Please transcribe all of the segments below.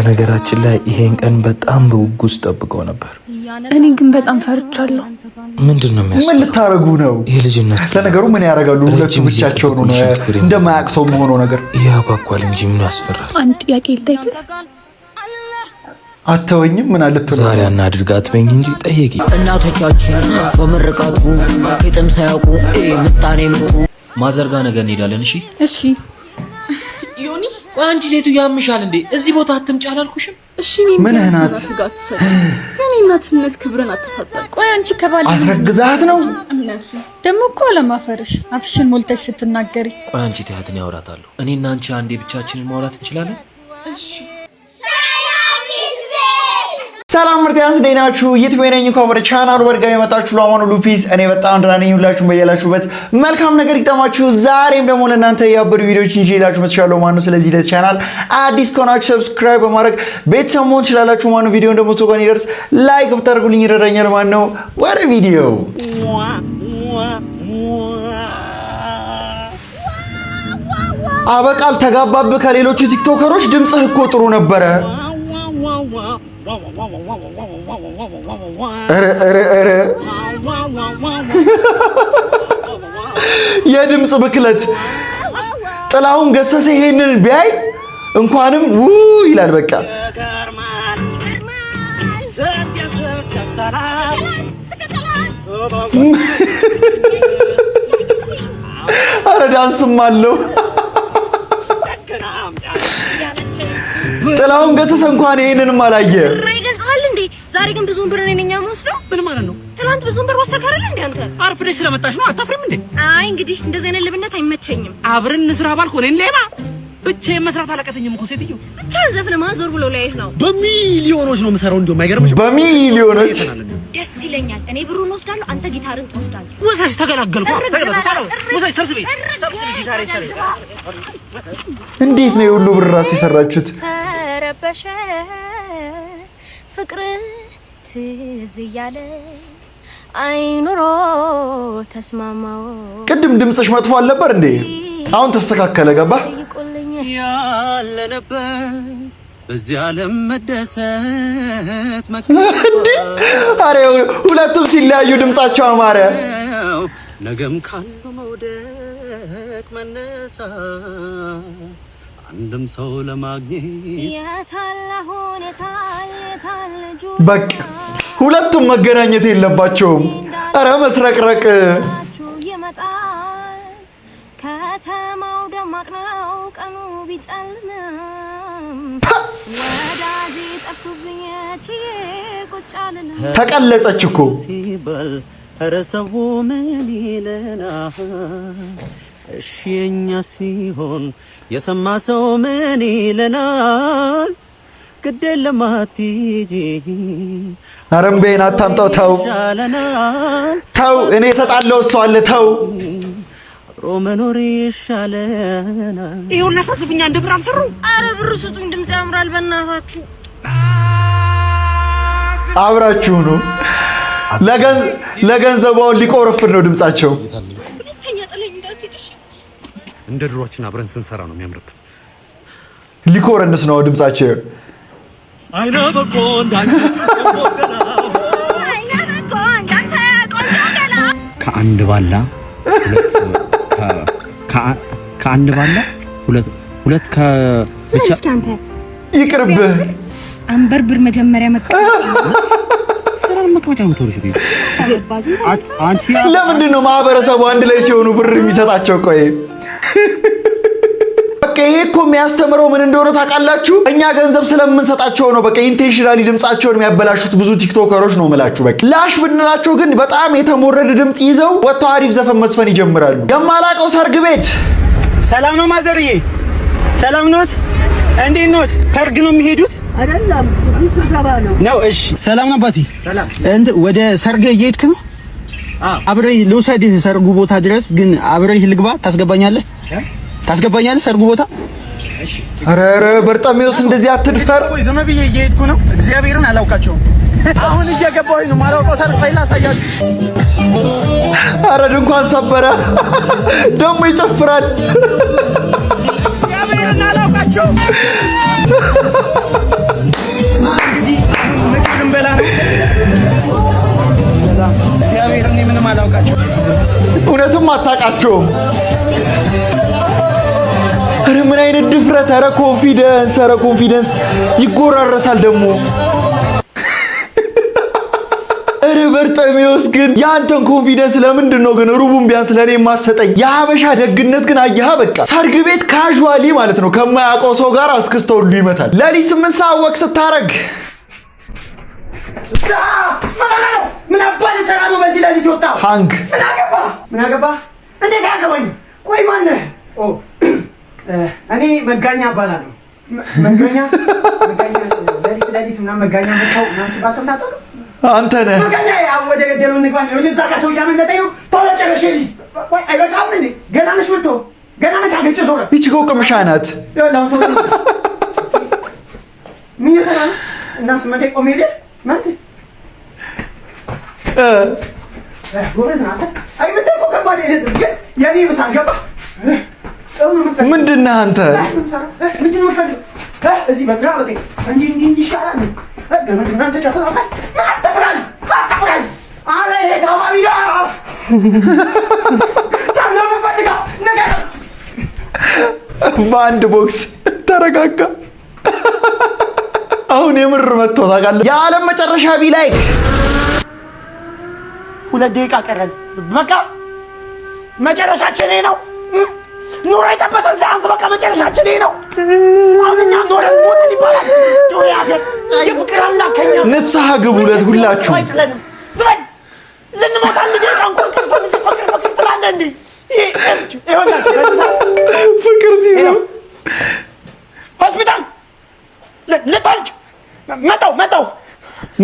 በነገራችን ላይ ይሄን ቀን በጣም በጉጉት ጠብቀው ነበር። እኔ ግን በጣም ፈርቻለሁ። ምንድነው የሚያስፈራው? ምን ልታረጉ ነው? የልጅነት ለነገሩ ምን ያረጋሉ? ሁለቱ ብቻቸው ነው እንደማያቅሰው መሆኑ ነገር ያጓጓል እንጂ ምን ያስፈራል? አንድ ጥያቄ ልጠይቅህ። አተወኝም ምን አልተው ዛሬ አናድርግ አትበኝ እንጂ ጠይቂ። እናቶቻችን በመረቃቱ ግጥም ሳያውቁ ምጣኔ ምጡ ማዘርጋ ነገ እንሄዳለን። እሺ እሺ። ዮኒ አንቺ ሴቱ ያምሻል እንዴ? እዚህ ቦታ አትምጪ አላልኩሽም? እሺ ምን እናት ከኔ እናትነት ክብርን አተሳጣ። ቆይ አንቺ ከባል አስረግዛት ነው እምነቱ ደሞ እኮ ለማፈርሽ አፍሽን ሞልተሽ ስትናገሪ። ቆይ አንቺ ተያትን ያወራታለሁ። እኔና አንቺ አንዴ ብቻችንን ማውራት እንችላለን? እሺ። ሰላም ምርጥያንስ ደናችሁ ይትበየነኝ እንኳን ወደ ቻናሉ በድጋሚ መጣችሁ። ለማኑ ሉፒስ እኔ በጣም ደህና ነኝ። ሁላችሁም በያላችሁበት መልካም ነገር ይግጠማችሁ። ዛሬም ደግሞ ለእናንተ ያበዱ ቪዲዮዎችን ይዤላችሁ መጥቻለሁ ማለት ነው። ስለዚህ ለዚህ ቻናል አዲስ ከሆናችሁ ሰብስክራይብ በማድረግ ቤተሰብ መሆን ትችላላችሁ ማለት ነው። ቪዲዮውን ደግሞ ቶሎ ይደርስ ላይክ ብታደርጉልኝ ይረዳኛል ማለት ነው። ወደ ቪዲዮ አበቃል ተጋባብህ ከሌሎቹ ቲክቶከሮች ድምጽህ እኮ ጥሩ ነበረ። ኧረ የድምጽ ብክለት ጥላሁን ገሰሰ ይሄንን ቢያይ እንኳንም ይላል። በቃ ኧረ ዳንስም አለው ጥላሁን ገሰሰ እንኳን ይሄንንም አላየ። ይገልጻል እንዴ? ዛሬ ግን ብዙ ብር ነኝ የምወስደው። ምን ማለት ነው? ትናንት ብዙ ብር ወሰድክ አይደል እንዴ አንተ? አርፍደሽ ስለመጣሽ ነው። አታፍሪም እንዴ? አይ እንግዲህ እንደዚህ አይነት ልብነት አይመቸኝም። አብረን እንስራ ባልኩ እኔን ሌባ ብቻዬን መስራት አላቀተኝም እኮ ሴትዮ። ብቻህን ዘፍነህ ማዞር ብሎ ላይህ ነው። በሚሊዮኖች ነው የምሰራው። እንደውም አይገርምሽም? በሚሊዮኖች ደስ ይለኛል። እኔ ብሩን ወስዳለሁ፣ አንተ ጊታርን ትወስዳለህ። ወሳሽ ተገላገልኩ። ወሳሽ ሰብስቤ ጊታሬ ሰሪ። እንዴት ነው የሁሉ ብር ራስ የሰራችሁት? ተረበሸ ፍቅር ትዝ እያለ አይኑሮ ተስማማው። ቅድም ድምጽሽ መጥፎ አልነበር እንዴ? አሁን ተስተካከለ። ገባ ያለነበት በዚህ ዓለም መደሰት እንዴ? አሬ ሁለቱም ሲለያዩ ድምጻቸው አማረ። ነገም ካለው መውደቅ መነሳ አንድም ሰው ለማግኘት በቃ ሁለቱም መገናኘት የለባቸውም። አረ መስረቅረቅ ከተማው ደማቅ ነው ቀኑ ቢጨልም ወዳጅ ጠፍቶብኝ ቁጫልን ተቀለጸች እኮ ሲበል ኧረ ሰው ምን ይለናል? እሺ የኛ ሲሆን የሰማ ሰው ምን ይለናል? ግድ የለም አትሂጂ አረምቤን አታምጣው። ተው እኔ ተጣለው እሷ አለ ተው አብሮ መኖር ይሻለናል። ይሁን ለሳስፍኛ እንደ ብር አልሰሩ። አረ ብር ስጡኝ፣ ድምጽ ያምራል በእናታችሁ። አብራችሁ ነው ለገንዘባው ሊቆረፍር ነው ድምጻቸው። ሁለተኛ ጥለኝ እንዳትሄድሽ። እንደ ድሮአችን አብረን ስንሰራ ነው የሚያምርብን። ሊቆረንስ ነው ድምጻቸው። አይና በቆ እንዳንቺ ከአንድ ባላ ከአንድ ባላ ሁለት ከብቻ ይቅርብህ። አንበርብር መጀመሪያ መጣ ሰራን መቀመጫ ነው ተወርሽ ይሄ አንቺ ለምንድን ነው ማህበረሰቡ አንድ ላይ ሲሆኑ ብር የሚሰጣቸው? ቆይ በቃ ይሄ እኮ የሚያስተምረው ምን እንደሆነ ታውቃላችሁ? እኛ ገንዘብ ስለምንሰጣቸው ነው። በቃ ኢንቴንሽናሊ ድምጻቸውን የሚያበላሹት ብዙ ቲክቶከሮች ነው የምላችሁ። በቃ ላሽ ብንላቸው ግን በጣም የተሞረደ ድምጽ ይዘው ወጥተው አሪፍ ዘፈን መስፈን ይጀምራሉ። የማላቀው ሰርግ ቤት ሰላም ነው ማዘርዬ፣ ሰላም ኖት? እንዴት ኖት? ሰርግ ነው የሚሄዱት አይደለም? ስብሰባ ነው። እሺ ሰላም ነው አባቴ። ሰላም። ወደ ሰርግ እየሄድክ ነው? አብረህ ልውሰድህ ሰርጉ ቦታ ድረስ። ግን አብረህ ልግባ? ታስገባኛለህ? ሰርጉ ቦታ? እሺ። ኧረ በርጣሜውስ እንደዚህ አትድፈር። ወይ ዝም ብዬ እየሄድኩ ነው። እግዚአብሔርን አላውቃቸውም። አሁን እየገባሁኝ ነው። ማላውቀው ሰርግ ፋይል አሳያችሁ። ኧረ ድንኳን ሰበረ ደግሞ ይጨፍራል። እግዚአብሔርን አላውቃቸውም። እግዚአብሔር እኔ ምንም አላውቃቸውም። እውነትም አታውቃቸውም። ኧረ ምን አይነት ድፍረት! ኧረ ኮንፊደንስ ይጎራረሳል ደግሞ። ኧረ በርጠሚዎስ ግን የአንተን ኮንፊደንስ ለምንድን ነው ግን ሩቡን ቢያንስ ለእኔ የማሰጠኝ? የሀበሻ ደግነት ግን አየሃ። በቃ ሰርግ ቤት ካዥዋሊ ማለት ነው ከማያውቀው ሰው ጋር አስክስተው ሁሉ ይመታል። ለሊት 8 ሰዓት ወቅ ስታረግ ምን አባል ሰራ ነው በዚህ ለሊት ወጣ? ሃንግ ምን አገባ? እንዴት ያገባኝ? ቆይ ማነህ? እኔ መጋኛ እባላለሁ። መጋኛ ለሊት ምናምን መጋኛ መጣው ምናምን ባሰምታጣ አንተ ነህ መጋኛ። ያው ወደ ገደለው እንግባ ነው። ለዛ ጋር ሰው ያመለጠኝ ነው። ቶሎ ጨረሽ ልጅ። ቆይ አይበቃም እንዴ? ገና መች መጥቶ ገና መች አገጭ ዞረ። ይቺ ቆቅምሻ ናት። ምን ይሰራ እና ስመቴ ቆሜ ልጅ ማለት ጎበዝ ናት። አይ ምንድን ነው ከባድ አይደለም። የኔ ምሳል ገባ ምንድን ነህ አንተ? ምንድን ነው ፈልግ እዚህ በግራ በቀኝ እንዲህ ይሻላል። ገመድናን ተጨፈራል ማተፈራል ማተፈራል አለ ሄዳው አቢዳ ታለው ፈልጋ ነገር በአንድ ቦክስ ተረጋጋ። አሁን የምር መጥቶ ታውቃለህ። የዓለም መጨረሻ ቢላይክ 2 ደቂቃ ቀረን። በቃ መጨረሻችን ነው። ኑሮ የጠበሰን ሲያንስ በቃ መጨረሻችን ነው። አሁን እኛ ኖረን ሞትን ይባላል። ጆይ አገር የፍቅር አምላክ ከኛ ንስሐ ግቡ ሁላችሁ። ዝም ልንሞት አንድ ደቂቃ እንኳን ቀርቶን ፍቅር ትላለህ እንዴ? ፍቅር ሲይዘው ሆስፒታል ልትወልድ መጣው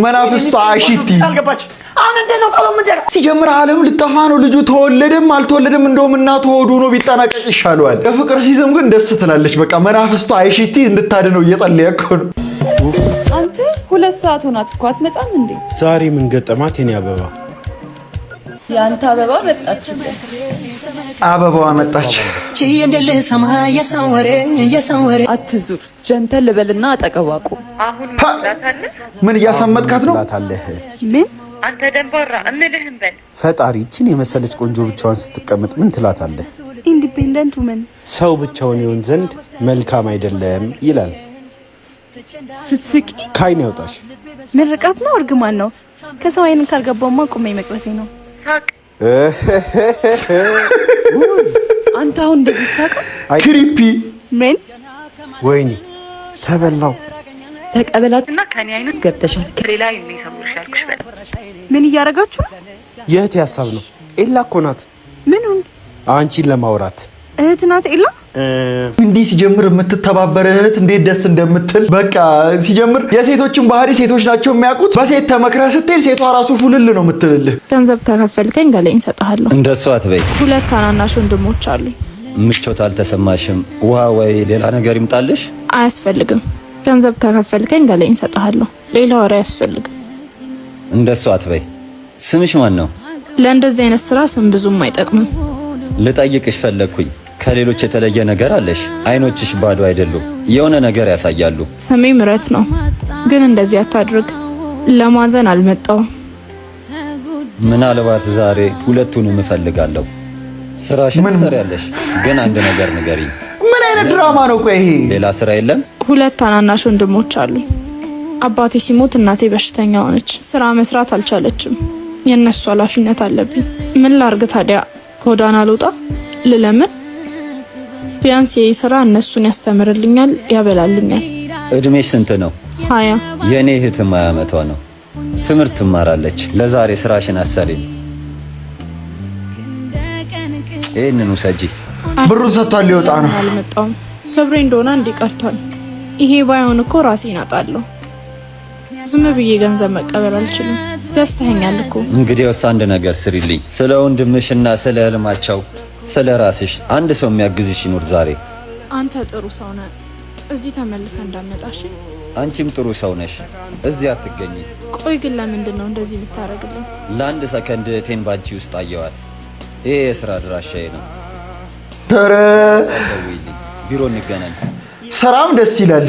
መናፍስቷ አሽቲ አልገባች። አሁን እንዴት ነው ቶሎ የምንደርስ? ሲጀምር ዓለም ልጠፋ ነው። ልጁ ተወለደም አልተወለደም እንደውም እናቱ ሆዱ ነው ቢጠናቀቅ ይሻለዋል። ለፍቅር ሲዝም ግን ደስ ትላለች። በቃ መናፍስቷ አይሽቲ እንድታድነው እየጸለየ እኮ ነው። አንተ 2 ሰዓት ሆናት እኮ አትመጣም እንዴ? ዛሬ ምን ገጠማት? የኔ አበባ ያንተ አበባ መጣችልህ። አበባዋ መጣች። አትዙር ጀንተል ልበልና አጠቀባቁ። ምን እያሳመጥካት ነው? ምን አንተ ደንባራ እምልህም በል። ፈጣሪ እችን የመሰለች ቆንጆ ብቻዋን ስትቀመጥ ምን ትላታለህ? ኢንዲፔንደንት ውመን ሰው ብቻውን ይሆን ዘንድ መልካም አይደለም ይላል። ስትስቂ ካይን ያውጣሽ። ምርቃት ነው እርግማን ነው? ከሰው አይን ካልገባውማ ቁሜ መቅረቴ ነው። አንተ አሁን እንደዚህ ሳቀ ክሪፒ ምን ወይኔ ተበላው። ተቀበላትና ከኔ አይኑ ገብተሻል። ከሌላ የሚሰሙሽ ያልኩሽ በል። ምን እያደረጋችሁ? የእህቴ ሀሳብ ነው። ኤላ እኮ ናት። ምኑን? አንቺን ለማውራት እህት ናት ኤላ። እንዲህ ሲጀምር የምትተባበር እህት እንዴት ደስ እንደምትል በቃ ሲጀምር የሴቶችን ባህሪ ሴቶች ናቸው የሚያውቁት። በሴት ተመክረህ ስትሄድ ሴቷ ራሱ ፉልል ነው የምትልልህ። ገንዘብ ከከፈልከኝ ገለኝ እሰጥሃለሁ። እንደሱ አትበይ። 2 ታናናሽ ወንድሞች አሉኝ። ምቾት አልተሰማሽም? ውሃ ወይ ሌላ ነገር ይምጣልሽ? አያስፈልግም። ገንዘብ ከከፈልከኝ ገለኝ እሰጥሃለሁ። ሌላ ወሬ አያስፈልግም። እንደሱ አትበይ። ስምሽ ማን ነው? ለእንደዚህ አይነት ስራ ስም ብዙም አይጠቅምም። ልጠይቅሽ ፈለግኩኝ። ከሌሎች የተለየ ነገር አለሽ? አይኖችሽ ባዶ አይደሉም፣ የሆነ ነገር ያሳያሉ። ስሜ ምረት ነው፣ ግን እንደዚህ አታድርግ። ለማዘን አልመጣሁም። ምናልባት ዛሬ ሁለቱንም እፈልጋለሁ። ስራሽን ትሰሪያለሽ፣ ግን አንድ ነገር ንገሪኝ። ምን አይነት ድራማ ነው? ቆይ ይሄ ሌላ ስራ የለም? 2 ታናናሽ ወንድሞች አሉኝ። አባቴ ሲሞት እናቴ በሽተኛ ሆነች። ስራ መስራት አልቻለችም። የነሱ ኃላፊነት አለብኝ። ምን ላርግ ታዲያ? ጎዳና ልውጣ? ልለምን? ቢያንስ ይሄ ስራ እነሱን ያስተምርልኛል፣ ያበላልኛል። እድሜሽ ስንት ነው? 20። የኔ እህትም 20 ዓመቷ ነው። ትምህርት ትማራለች። ለዛሬ ስራሽን አሰሪኝ። ይሄንን ውሰጂ። ብሩን ሰጥቷል፣ ሊወጣ ነው። አልመጣሁም። ክብሬ እንደሆነ እንዲቀርቷል። ይሄ ባይሆን እኮ ራሴን አጣለሁ። ዝም ብዬ ገንዘብ መቀበል አልችልም። ደስተኛል እኮ። እንግዲያውስ አንድ ነገር ስሪልኝ። ስለ ወንድምሽና ስለ ህልማቸው፣ ስለ ራስሽ አንድ ሰው የሚያግዝሽ ይኑር ዛሬ። አንተ ጥሩ ሰው ነህ። እዚህ ተመልሰ እንዳመጣሽ። አንቺም ጥሩ ሰው ነሽ። እዚህ አትገኝ። ቆይ ግን ለምንድን ነው እንደዚህ የምታረግልኝ? ለአንድ ሰከንድ እህቴን ባንቺ ውስጥ አየዋት። ይሄ የስራ ድራሻዬ ነው። ተረ ቢሮ እንገናኝ። ስራም ደስ ይላል።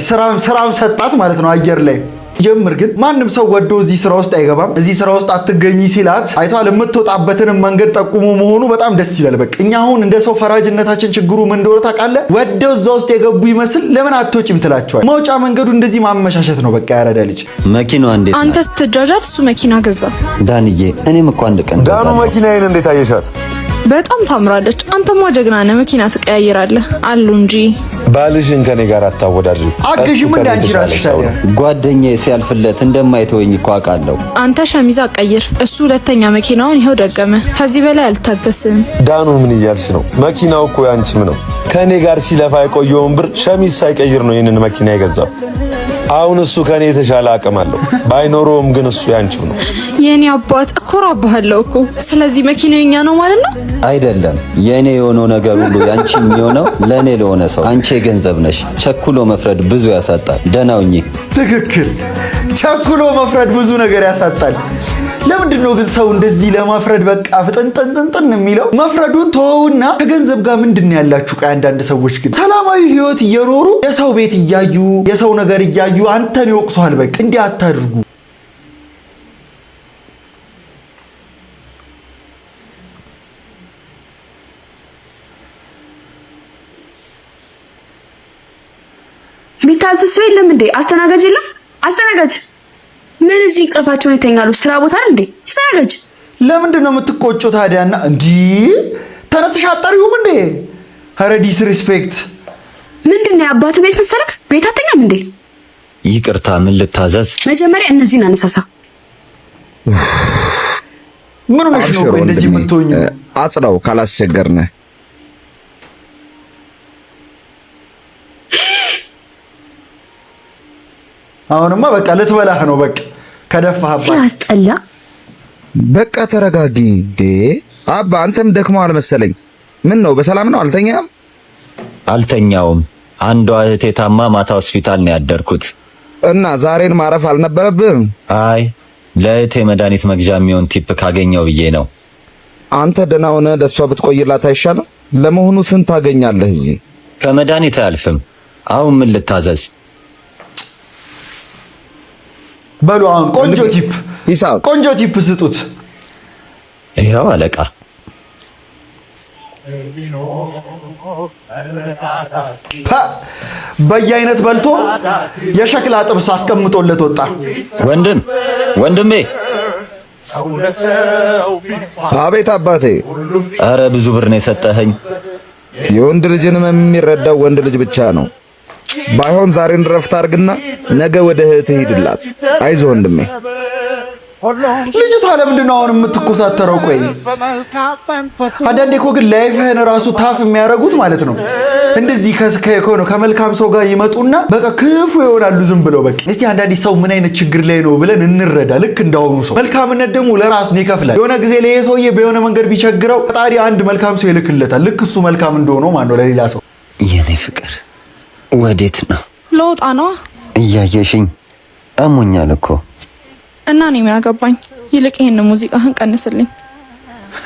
ስራም ሰጣት ማለት ነው አየር ላይ ጀምር ግን ማንም ሰው ወዶ እዚህ ስራ ውስጥ አይገባም። እዚህ ስራ ውስጥ አትገኝ ሲላት አይቷል የምትወጣበትን መንገድ ጠቁሞ መሆኑ በጣም ደስ ይላል። በቃ እኛ አሁን እንደ ሰው ፈራጅነታችን ችግሩ ምን እንደሆነ ታውቃለህ? ወደው እዛ ውስጥ የገቡ ይመስል ለምን አትወጪም ትላቸዋል። መውጫ መንገዱ እንደዚህ ማመሻሸት ነው። በቃ ያረዳ ልጅ መኪናው እንዴት አንተ ስትጃጃል እሱ መኪና ገዛ። ዳንዬ እኔም እኮ አንድ ቀን ዳኑ መኪናዬን እንዴት አየሻት? በጣም ታምራለች። አንተማ ጀግና ነህ፣ መኪና ትቀያይራለህ አሉ እንጂ ባልሽን ከኔ ጋር አታወዳድሪ። አግዢም እንደ አንቺ ራስሽ ታዲያ ጓደኛዬ ሲያልፍለት እንደማይተወኝ እኮ አውቃለሁ። አንተ ሸሚዝ ቀይር፣ እሱ ሁለተኛ መኪናውን ይሄው ደገመ። ከዚህ በላይ አልታገስም። ዳኑ ምን እያልሽ ነው? መኪናው እኮ ያንቺም ነው። ከኔ ጋር ሲለፋ የቆየውን ብር ሸሚዝ ሳይቀይር ነው ይሄንን መኪና የገዛው። አሁን እሱ ከኔ የተሻለ አቅም አለው። ባይኖረውም ግን እሱ ያንቺው ነው። የኔ አባት እኮራባለሁ እኮ። ስለዚህ መኪናው የኛ ነው ማለት ነው? አይደለም፣ የኔ የሆነው ነገር ሁሉ ያንቺ የሚሆነው ለኔ ለሆነ ሰው። አንቺ ገንዘብ ነሽ። ቸኩሎ መፍረድ ብዙ ያሳጣል። ደናውኝ ትክክል። ቸኩሎ መፍረድ ብዙ ነገር ያሳጣል። ለምንድን ነው ግን ሰው እንደዚህ ለማፍረድ በቃ ፍጥንጥንጥን የሚለው? መፍረዱን ተወውና ከገንዘብ ጋር ምንድን ነው ያላችሁ? አንዳንድ ሰዎች ግን ሰላማዊ ህይወት እየኖሩ የሰው ቤት እያዩ የሰው ነገር እያዩ አንተን ይወቅሱሃል። በቃ እንዲህ አታድርጉ። ቢታዘዝ የለም እንዴ? አስተናጋጅ የለም? አስተናጋጅ ምን እዚህ እንቅልፋቸውን ይተኛሉ? ስራ ቦታ አይደል እንዴ? አስተናጋጅ ለምንድን ነው የምትቆጩ ታዲያና? እንዲ ተነስተሽ አጣሪውም እንዴ? ኧረ ዲስሪስፔክት ምንድን ነው? የአባት ቤት መሰለክ? ቤት አተኛም እንዴ? ይቅርታ፣ ምን ልታዘዝ? መጀመሪያ እነዚህን አነሳሳ። ምን ሆነሽ ነው ቆይ እንደዚህ የምትሆኚ? አጽዳው ካላስቸገርነ። አሁንማ በቃ ልትበላህ ነው። በቃ ከደፋህባት ሲያስጠላ። በቃ ተረጋጊ እንዴ አባ። አንተም ደክመዋል መሰለኝ። ምን ነው በሰላም ነው? አልተኛም? አልተኛውም። አንዷ እህቴ ታማ ማታ ሆስፒታል ነው ያደርኩት። እና ዛሬን ማረፍ አልነበረብህም? አይ ለእህቴ መድኃኒት መግዣ የሚሆን ቲፕ ካገኘው ብዬ ነው። አንተ ደህና ሆነህ ለእሷ ብትቆይላት አይሻልም? ለመሆኑ ስንት ታገኛለህ እዚህ? ከመድኃኒት አያልፍም። አሁን ምን ልታዘዝ? በሉ አሁን ቆንጆ ቲፕ ሂሳብ፣ ቆንጆ ቲፕ ስጡት። ይኸው አለቃ። በየአይነት በልቶ የሸክላ ጥብስ አስቀምጦለት ወጣ። ወንድሜ። አቤት አባቴ። አረ ብዙ ብር ነው የሰጠኸኝ። የወንድ ልጅንም የሚረዳው ወንድ ልጅ ብቻ ነው። ባይሆን ዛሬን ረፍት አድርግና ነገ ወደ እህትህ ሂድላት። አይዞህ ወንድሜ። ልጅቷ ለምንድን ነው አሁን የምትኮሳተረው? ቆይ አንዳንዴ እኮ ግን ላይፍህን ራሱ ታፍ የሚያደርጉት ማለት ነው እንደዚህ ከመልካም ሰው ጋር ይመጡና በቃ ክፉ ይሆናሉ ዝም ብለው። በቃ እስቲ አንዳንዴ ሰው ምን አይነት ችግር ላይ ነው ብለን እንረዳ። ልክ እንዳሁኑ ሰው መልካምነት ደግሞ ለራስ ነው ይከፍላል። የሆነ ጊዜ ላይ ሰውዬ በሆነ መንገድ ቢቸግረው ፈጣሪ አንድ መልካም ሰው ይልክለታል። ልክ እሱ መልካም እንደሆነው ማን ነው ለሌላ ሰው። የኔ ፍቅር ወዴት ነው? ለውጣ ነው። እያየሽኝ አሞኛል እኮ። እና እኔ ምን አገባኝ? ይልቅ ይሄን ሙዚቃህን ቀንስልኝ።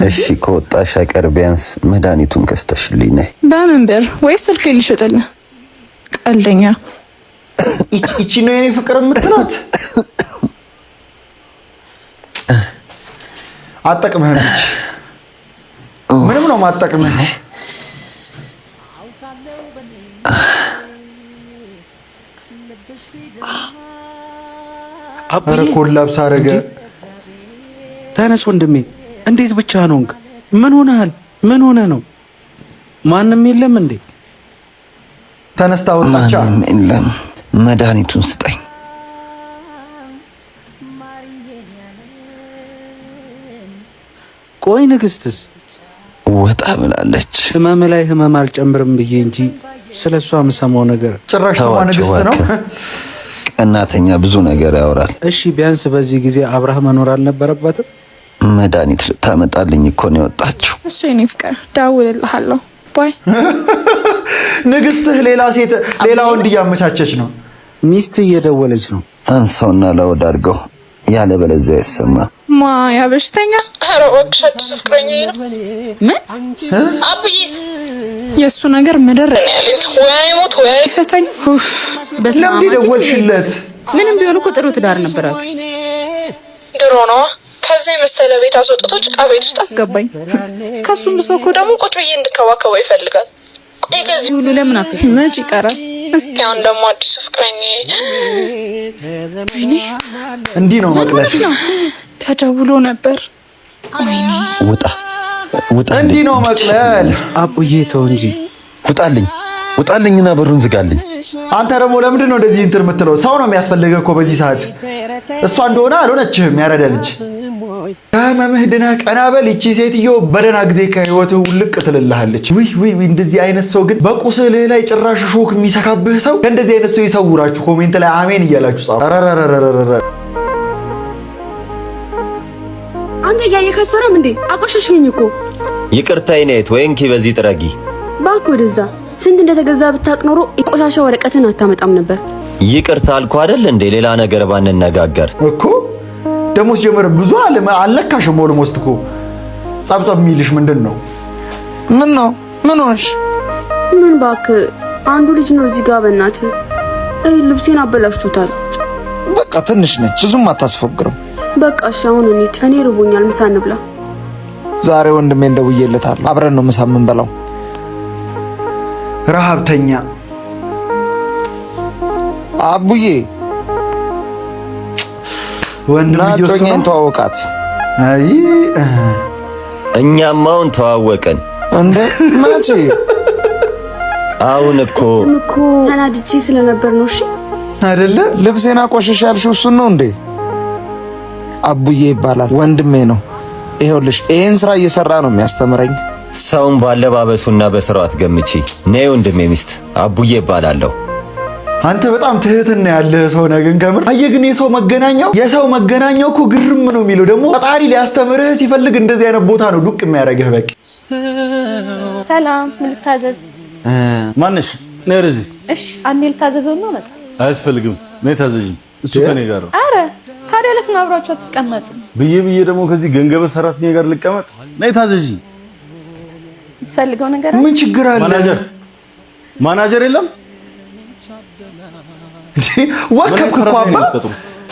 እሺ ከወጣሽ አይቀር ቢያንስ መድኃኒቱን ከስተሽልኝ ነይ። በምን ብር? ወይስ ስልክ ልሽጥልህ? ቀልደኛ። እቺ ነው የኔ ፍቅር የምትላት? አጠቅመህ ነች። ምንም ነው ማጠቅመህ። አባዬ ኮላፕስ አረገ። ተነስ ወንድሜ፣ እንዴት ብቻ ነው? ምን ሆነሃል? ምን ሆነ ነው? ማንም የለም እንዴ? ተነስታ ወጣቻ። ማንም የለም። መድኃኒቱን ስጠኝ። ቆይ ንግስትስ? ወጣ ብላለች። ህመም ላይ ህመም አልጨምርም ብዬ እንጂ ስለሷ የምሰማው ነገር ጭራሽ ሰማ ንግስት ነው። ቀናተኛ ብዙ ነገር ያወራል። እሺ ቢያንስ በዚህ ጊዜ አብረህ መኖር አልነበረባትም? መድኃኒት ልታመጣልኝ እኮ ነው የወጣችው። እሱ የኔ ፍቅር ደውልልሃለሁ። ባይ። ንግስትህ ሌላ ሴት ሌላ ወንድ እያመቻቸች ነው። ሚስት እየደወለች ነው። አንሳውና ለወድ አድርገው፣ ያለበለዚያ አይሰማ። ማ ያበሽተኛ? ኧረ እባክሽ አዲስ ፍቅረኛ ነው። ምን አብይስ? የእሱ ነገር ምድር ነው ያለኝ። ወይ ሞት ወይ ፈተኝ። ለምን ደወልሽለት? ምንም ቢሆን እኮ ጥሩ ትዳር ነበራችሁ። ድሮ ነው ከዛ የመሰለ ቤት አስወጥቶ ጭቃ ቤት ውስጥ አስገባኝ። ከሱም ብሶ እኮ ደግሞ ቁጭ ብዬ እንድከባከበው ይፈልጋል። ቆይ ከዚህ ሁሉ ለምን አፍሽ መች ይቀራል? እስኪ አሁን ደግሞ አዲሱ ፍቅረኛ እንዲህ ነው መቅለሽ ተደውሎ ነበር። ውጣ እንዲህ ነው መቅለል። አቡዬ ተው እንጂ ውጣልኝና በሩን ዝጋልኝ። አንተ ደግሞ ለምንድን ነው እንደዚህ እንትን የምትለው? ሰው ነው የሚያስፈልገው እኮ በዚህ ሰዓት። እሷ እንደሆነ አልሆነችህም። ያረዳ ልጅ ከመምህ ድነህ ቀና በል። ይቺ ሴትዮ በደህና ጊዜ ከህይወትህ ውልቅ ትልልሃለች። ውይ እንደዚህ አይነት ሰው ግን በቁስልህ ላይ ጭራሽ ሾክ የሚሰካብህ ሰው ከእንደዚህ አይነት ሰው ይሰውራችሁ። ኮሜንት ላይ አሜን እያላችሁ ጻፉ። አንተ እያየከሰረም እንዴ አቆሸሽኝ እኮ። ይቅርታ ይኔት ወይንኪ በዚህ ጥረጊ እባክህ ወደዛ። ስንት እንደተገዛ ብታቅ ኖሮ የቆሻሻ ወረቀትን አታመጣም ነበር። ይቅርታ አልኩ አይደል እንዴ? ሌላ ነገር ባንነጋገር እኮ ደሞስ ጀመረ ብዙ አለካሽም። ኦልሞስት እኮ ጻብጻብ የሚልሽ ምንድን ነው? ምን ነው? ምን ሆንሽ? ምን እባክህ አንዱ ልጅ ነው እዚህ ጋር በእናትህ ልብሴን አበላሽቶታል። በቃ ትንሽ ነች፣ ብዙም አታስፎግረው። በቃ እሺ አሁን እንሂድ። እኔ ርቦኛል፣ ምሳ እንብላ። ዛሬ ወንድሜን ደውዬለታለሁ። አብረን ነው ምሳ የምንበላው። ረሃብተኛ አቡዬ ወንድም ተዋወቃት። አይ እኛም አሁን ተዋወቀን እንዴ? መቼ? አሁን እኮ ተናድጄ ስለነበር ነው። እሺ አይደለ? ልብሴን አቆሸሽ ያልሽው እሱን ነው እንዴ? አቡዬ ይባላል፣ ወንድሜ ነው። ይኸውልሽ ይሄን ስራ እየሰራ ነው የሚያስተምረኝ። ሰውን ባለባበሱና በስራው አትገምቺ። ነይ ወንድሜ ሚስት አቡዬ ይባላለሁ። አንተ በጣም ትህትና ያለ ሰው ነህ። ግን ከምር አየህ፣ ግን የሰው መገናኛው እኮ ግርም ነው የሚለው። ደግሞ ፈጣሪ ሊያስተምርህ ሲፈልግ እንደዚህ አይነት ቦታ ነው ዱቅ የሚያደርግህ። በቃ ሰላም፣ ምን ልታዘዝ? ማነሽ? ነይ ወደዚህ። እሺ አንዴ ልታዘዘው ነው መጣ። አያስፈልግም፣ ነይ ታዘዥኝ። እሱ ከኔ ጋር ነው። አረ ታዲያ ለምን አብራችሁ አትቀመጡ? ብዬ ደግሞ ከዚህ ገንገበት ሰራተኛ ጋር ልቀመጥ? ነይ ታዘዥኝ። የምትፈልገው ነገር ምን ችግር አለ? ማናጀር የለም? ወከብክ እኮ አባ።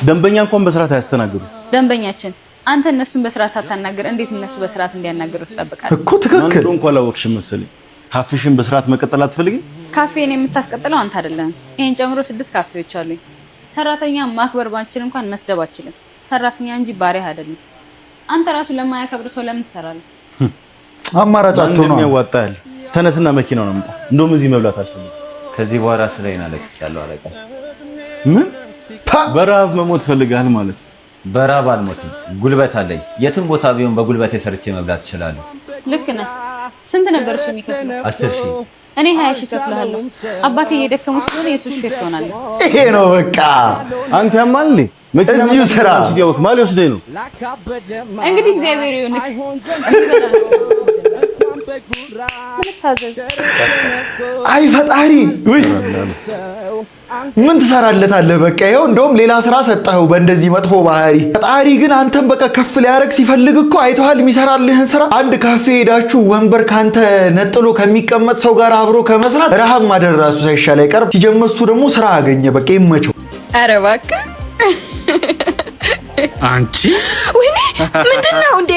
ደንበኛ እንኳን በስርዓት አያስተናግዱ። ደንበኛችን አንተ እነሱን በስርዓት ሳታናገር እንዴት እነሱ በስርዓት እንዲያናገሩ ትጠብቃለህ? እኮ ትክክል። እንኳን አላወቅሽም መሰለኝ። ካፌሽን በስርዓት መቀጠል አትፈልጊም? ካፌን የምታስቀጥለው አንተ አይደለም። ይሄን ጨምሮ 6 ካፌዎች አሉኝ። ሰራተኛ ማክበር ባንችል እንኳን መስደብ አችልም። ሰራተኛ እንጂ ባሪያ አይደለም። አንተ ራሱ ለማያከብር ሰው ለምን ትሰራለህ? አማራጭ አጥቶ ነው ያዋጣል። ተነስና መኪናውን አምጣ። እንደውም እዚህ መብላት አልፈልግም። ከዚህ በኋላ ስለይና ለቅቄያለሁ አለቃ። ምን በራብ መሞት ፈልጋል ማለት? በራብ አልሞትም፣ ጉልበት አለኝ። የትም ቦታ ቢሆን በጉልበቴ ሰርቼ መብላት እችላለሁ። ልክ ነህ። ስንት ነበር እሱ የሚከፍለው? 10,000። እኔ 20,000 ከፍላለሁ። አባቴ እየደከመው ስለሆነ የሱ ሹፌር ትሆናለህ። ይሄ ነው በቃ። አንተ ያማል እንዴ? እዚሁ ስራ ማል ይወስደኝ ነው እንግዲህ። እግዚአብሔር ይሁንህ። አይ ፈጣሪ፣ ምን ትሰራለታለህ? በቃ ይኸው እንደውም ሌላ ስራ ሰጠኸው በእንደዚህ መጥፎ ባህሪ። ፈጣሪ ግን አንተም በቃ ከፍ ሊያደርግ ሲፈልግ እኮ አይተዋል የሚሰራልህን ስራ። አንድ ካፌ ሄዳችሁ ወንበር ካንተ ነጥሎ ከሚቀመጥ ሰው ጋር አብሮ ከመስራት ረሃብ ማደር ራሱ ሳይሻል አይቀርም። ሲጀመሱ ደግሞ ስራ አገኘ። በቃ ይመቸው። ኧረ እባክህ አንቺ ወይኔ ምንድን ነው እንዴ?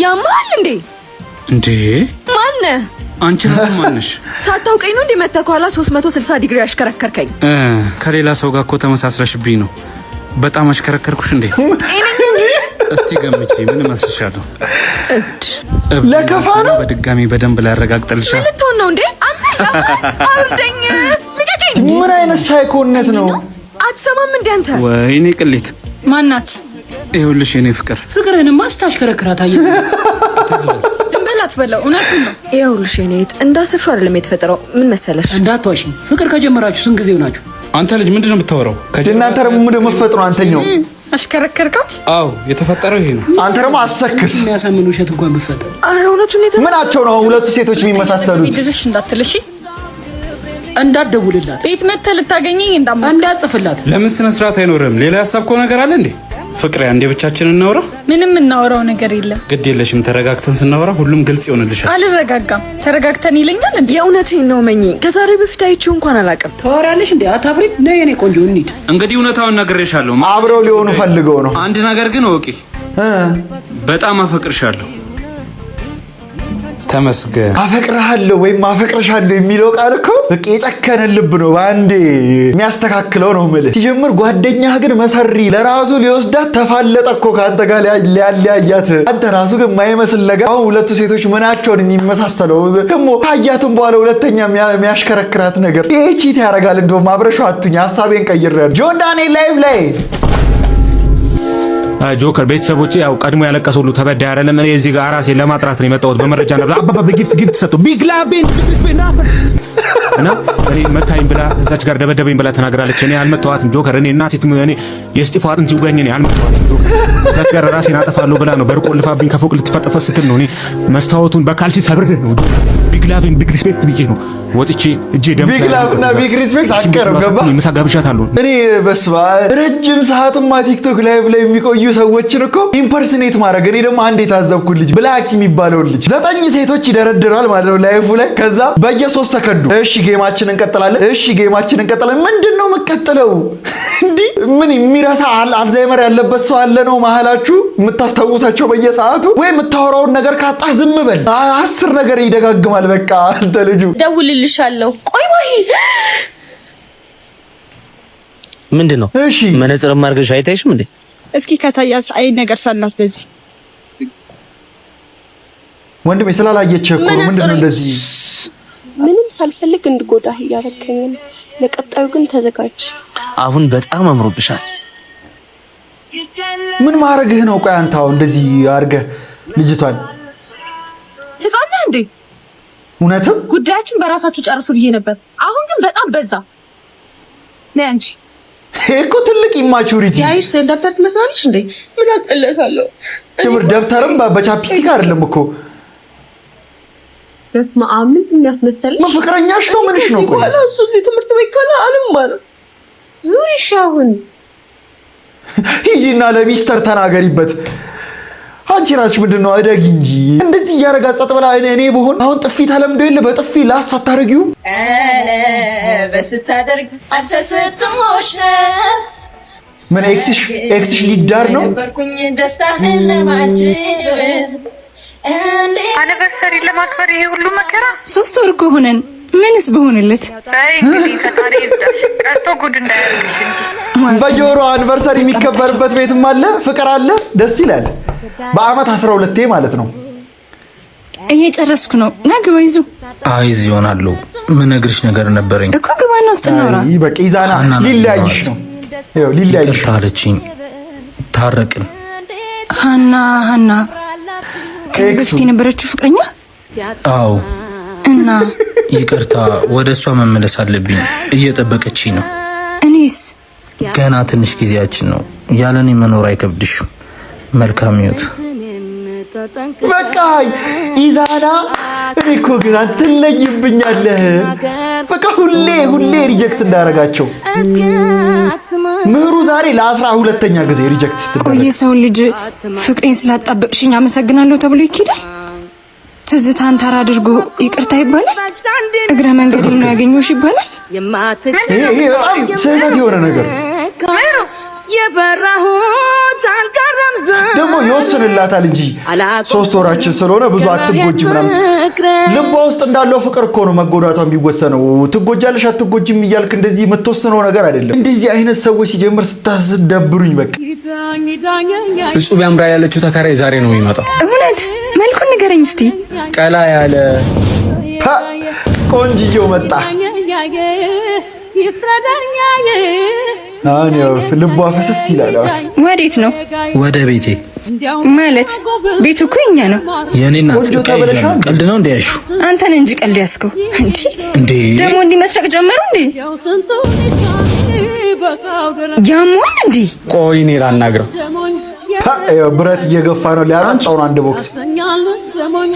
ያማል እንዴ? እንዴ ማነህ? አንቺ ራሱ ማነሽ? ሳታውቀኝ ነው እንዴ መተህ ከኋላ 360 ዲግሪ አሽከረከርከኝ? ከሌላ ሰው ጋር እኮ ተመሳስለሽብኝ ነው። በጣም አሽከረከርኩሽ እንዴ? እስቲ ገምቺ፣ ምን መስልሻለሁ? ለከፋ ነው። በድጋሚ በደንብ ላይ ያረጋግጥልሻል። ምን ልትሆን ነው እንዴ? አንተ አውርደኝ፣ ልቀቀኝ። ምን አይነት ሳይኮነት ነው? አትሰማም እንዴ አንተ? ወይኔ ቅሌት። ማናት? ይኸውልሽ የኔ ፍቅርህንማ ስታሽከረክራት አየህ። ዝም በል አትበለው፣ እውነቱን ነው። ይኸውልሽ የኔ እህት እንዳሰብሽው አይደለም የተፈጠረው። ምን መሰለሽ፣ እንዳትዋሽኝ። ፍቅር ከጀመራችሁ ስንት ጊዜ ሆናችሁ? አንተ ልጅ ምንድን ነው የምታወራው? እናንተ ደግሞ ምን መፈጥሩ? አንተኛው አሽከረከርካት? አዎ የተፈጠረው ይሄ ነው። አንተ ደግሞ አሰክስ። የሚያሳምን ውሸት እንኳን ብትፈጠር። ኧረ እውነቱን ነው። ምናቸው ነው ሁለቱ ሴቶች የሚመሳሰሉት? ድርሽ እንዳትልሽ፣ እንዳትደውልላት፣ ቤት መተህ ልታገኘኝ እንዳጽፍላት። ለምን ስነ ስርዓት አይኖርም? ሌላ ያሳብከው ነገር አለ እንዴ? ፍቅሬ አንዴ ብቻችንን እናውራ። ምንም እናወራው ነገር የለም። ግድ የለሽም። ተረጋግተን ስናወራ ሁሉም ግልጽ ይሆንልሻል። አልረጋጋም። ተረጋግተን ይለኛል እንዴ? የእውነቴን ነው መኝ። ከዛሬ በፊት አይቼው እንኳን አላውቅም። ታወራለሽ እንዴ? አታፍሪ ነው የኔ ቆንጆ። እንሂድ እንግዲህ እውነታውን ነግሬሻለሁ። አብረው ሊሆኑ ፈልገው ነው። አንድ ነገር ግን ወቂ፣ በጣም አፈቅርሻለሁ። ተመስገን። አፈቅርሃለሁ ወይም አፈቅርሻለሁ የሚለው ቃል እኮ በቃ የጨከነ ልብ ነው ባንዴ የሚያስተካክለው ነው ማለት። ሲጀምር ጓደኛህ ግን መሰሪ ለራሱ ሊወስዳት ተፋለጠ እኮ ካንተ ጋር ሊያያት። አንተ ራሱ ግን ማይመስል ነገር። አሁን ሁለቱ ሴቶች ምናቸውን የሚመሳሰለው ደግሞ ካያትም በኋላ ሁለተኛ የሚያሽከረክራት ነገር ይሄ ቺት ያደርጋል። እንደውም አብረሽው አቱኝ። ሀሳቤን ቀይሬያለሁ። ጆን ዳንኤል ላይቭ ላይ ጆከር ቤተሰቦቼ ያው ቀድሞ ያለቀሰው ሁሉ ተበዳይ አይደለም። እኔ እዚህ ጋር ራሴን ለማጥራት ነው የመጣሁት። በመረጃ ነበር አባባ ጊፍት ሰጡ ቢግ ላቭን እና እኔ መታኝ ብላ እዛች ጋር ደበደበኝ ብላ ተናግራለች። እኔ አልመታኋትም ጆከር። እኔ እናቴ እኔ የስጢፋ አጥንት ይውጋኝ። እኔ አልመታኋትም ጆከር። እዛች ጋር ራሴን አጠፋለሁ ብላ ነው በርቆልፋብኝ ከፎቅ ልትፈጠፈስ ስትል ነው። እኔ መስታወቱን በካልሲ ሰብሬ ነው ቢግ ላቭን ቢግ ሪስፔክት ብዬ ነው ወጥቼ እጄ ደም ቢግ ላቭ እና ቢግ ሪስፔክት አቀረው ገባ። ምሳ ጋብዣታለሁ። እኔ በስባ ረጅም ሰዓትማ ቲክቶክ ላይቭ ላይ የሚቆዩ ሰዎችን እኮ ኢምፐርሰኔት ማድረግ። እኔ ደግሞ አንድ የታዘብኩት ልጅ ብላክ የሚባለው ልጅ 9 ሴቶች ይደረድራል ማለት ነው ላይቭ ላይ። ከዛ በየ3 ሰከንዱ እሺ ጌማችን እንቀጥላለን፣ እሺ ጌማችን እንቀጥላለን። ምንድነው መቀጥለው? እንዴ ምን የሚረሳ አልዛይመር ያለበት ሰው አለ ነው መሀላችሁ? የምታስታውሳቸው በየሰዓቱ ወይ የምታወራውን ነገር ካጣ ዝም በል። 10 ነገር ይደጋግማል። በቃ አንተ ልጁ ደውልልሻለሁ። ቆይ ወይ ምንድነው? እሺ መነጽር ማርገሽ አይታይሽም እንዴ? እስኪ ከታያስ አይ ነገር ሳናስ በዚህ ወንድሜ ስላላየች እኮ ምንድነው እንደዚህ? ምንም ሳልፈልግ እንድጎዳህ እያረከኝ ነው። ለቀጣዩ ግን ተዘጋጅ። አሁን በጣም አምሮብሻል። ምን ማረግህ ነው? ቆይ አንተ አሁን እንደዚህ አርገህ ልጅቷን ህፃን ነህ እንዴ? እውነትም ጉዳያችሁን በራሳችሁ ጨርሱ ብዬ ነበር። አሁን ግን በጣም በዛ። ነይ አንቺ እኮ ትልቅ ኢማቹሪቲ ያይሽ ደብተር ትመስላለሽ እንዴ? ምን አቀለታለሁ? ጭምር ደብተርም በቻፕስቲክ አይደለም እኮ። በስመ አብ ምን ያስመሰልሽ? ፍቅረኛሽ ነው ምንሽ ነው? ቆይ ወላ እሱ እዚህ ትምህርት ቤት ካለ አልማርም። ዙሪሽ አሁን ሂጂና ለሚስተር ተናገሪበት። አንቺ ራስሽ ምንድነው? አደግ እንጂ እንደዚህ እያረጋት ጸጥ ብላ እኔ በሆን አሁን ጥፊ ተለምዶ የለ በጥፊ ላስ አታረጊው በስታደርግ አንተ ስትሞሽ ምን ኤክስሽ ሊዳር ነው? አኒቨርሰሪ ለማክበር ይሄ ሁሉ መከራ 3 ወር እኮ ሆነን ምንስ በሆነለት ቀጦ ጉድ እንዳያልሽ በጆሮ አኒቨርሰሪ የሚከበርበት ቤትም አለ። ፍቅር አለ። ደስ ይላል። በአመት 12 ማለት ነው። እየጨረስኩ ነው። ናግባ ይዙ አይዝ ይሆናል። ምን ነግርሽ ነገር ነበረኝ እኮ ግባና ውስጥ እናውራ። በቃ ይዛና ሊለያይሽ ነው። ይኸው ሊለያይሽ ታለችኝ። ታረቅን። ሃና ከበፊት የነበረችው ፍቅረኛ? አዎ። እና ይቅርታ ወደ እሷ መመለስ አለብኝ። እየጠበቀችኝ ነው። እኔስ ገና ትንሽ ጊዜያችን ነው። ያለኔ መኖር አይከብድሽም። መልካም ህይወት። በቃ ኢዛና እኔ እኮ ግን አንተ ትለይብኛለህ። በቃ ሁሌ ሪጀክት እንዳደረጋቸው ምህሩ ዛሬ ለ12ኛ ጊዜ ሪጀክት ስትደረግ። ቆይ ሰው ልጅ ፍቅሬን ስላጣበቅሽኝ አመሰግናለሁ ተብሎ ይኬዳል? ትዝታን ተራ አድርጎ ይቅርታ ይባላል? እግረ መንገድ ነው ያገኘሁሽ ይባላል? ይሄ በጣም ስህተት የሆነ ነገር የበራሁት አልቀረም። ደግሞ ይወስንላታል እንጂ 3 ወራችን ስለሆነ ብዙ አትጎጂ ምናምን። ልቧ ውስጥ እንዳለው ፍቅር እኮ ነው መጎዳቷ የሚወሰነው። ትጎጃለሽ አትጎጂም እያልክ እንደዚህ የምትወስነው ነገር አይደለም። እንደዚህ አይነት ሰዎች ሲጀምር ስታስደብሩኝ በቃ። እጹብ ያምራ ያለችው ተካራይ ዛሬ ነው የሚመጣው። እውነት? መልኩን ንገረኝ እስቲ። ቀላ ያለ ቆንጅዬው መጣ። አሁን ያው ልቧ ፈሰስ ይላል። ወዴት ነው? ወደ ቤቴ። ማለት ቤቱ እኮ የኛ ነው። የኔና ቀልድ ነው እንዴ? ያሹ አንተ ነህ እንጂ ቀልድ ያስከው እንዴ? ደግሞ እንዲመስረቅ ጀመሩ እንዴ? ያሟል እንዴ? ቆይ እኔ ላናግረው። ብረት እየገፋ ነው ሊያጣጣው ነው። አንድ ቦክስ።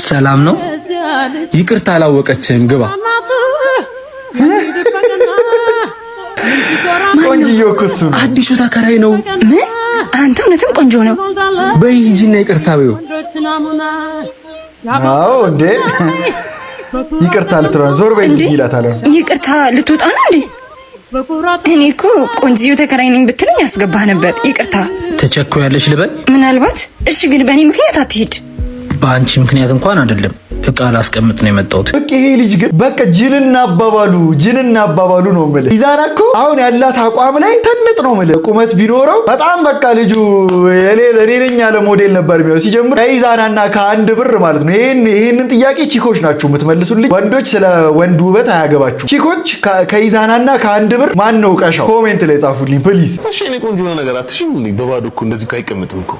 ሰላም ነው? ይቅርታ አላወቀችም። ግባ። ቆንጅዬው እኮ እሱ ነው። አዲሱ ተከራይ ነው። ምን? አንተ እውነትም ቆንጆ ነው። በይ ሂጂና ይቅርታ በይው። አዎ እንዴ ይቅርታ ልትሆን ዞር በይ ይላታል። ይቅርታ ልትወጣ ነው እንዴ? እኔ እኮ ቆንጆ ተከራይ ነኝ ብትለኝ ያስገባህ ነበር። ይቅርታ ተቸኩያለሽ ልበል? ምናልባት። እሺ ግን በእኔ ምክንያት አትሂድ። በአንቺ ምክንያት እንኳን አይደለም እቃ ላስቀምጥ ነው የመጣሁት። በቃ ይሄ ልጅ ግን በቃ ጅንና አባባሉ ነው የምልህ። ኢዛና እኮ አሁን ያላት አቋም ላይ ተንጥ ነው የምልህ። ቁመት ቢኖረው በጣም በቃ ልጁ እኔ ነኝ ያለ ሞዴል ነበር የሚሆነው። ሲጀምር ከኢዛናና ከአንድ ብር ማለት ነው። ይሄንን ጥያቄ ቺኮች ናችሁ የምትመልሱልኝ። ወንዶች ስለ ወንድ ውበት አያገባችሁ። ቺኮች ከኢዛናና ከአንድ ብር ማን ነው ቀሻው? ኮሜንት ላይ ጻፉልኝ ፕሊዝ። እሺ እኔ ቆንጆ ነገር አትሽም እንዴ? በባዶ እኮ እንደዚህ እኮ አይቀመጥም እኮ።